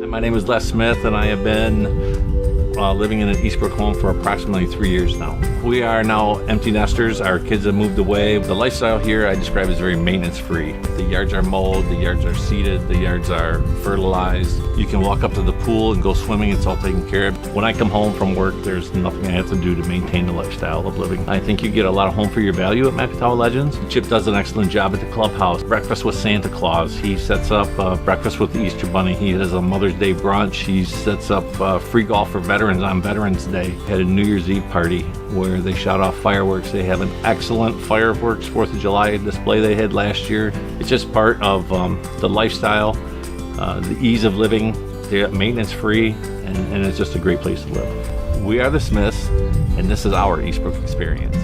My name is Les Smith, and I have been living in an Eastbrook home for approximately 3 years now. We are now empty nesters. Our kids have moved away. The lifestyle here I describe as very maintenance-free. The yards are mowed, the yards are seeded, the yards are fertilized. You can walk up to the pool and go swimming. It's all taken care of. When I come home from work, there's nothing I have to do to maintain the lifestyle of living. I think you get a lot of home for your value at Macatawa Legends. Chip does an excellent job at the Clubhouse. Breakfast with Santa Claus. He sets up breakfast with the Easter Bunny. He has a Mother's Day brunch. He sets up free golf for veterans on Veterans Day. Had a New Year's Eve party where they shot off fireworks. They have an excellent fireworks 4th of July display they had last year. It's just part of the lifestyle, the ease of living. They're maintenance free, and it's just a great place to live. We are the Smiths, and this is our Eastbrook Experience.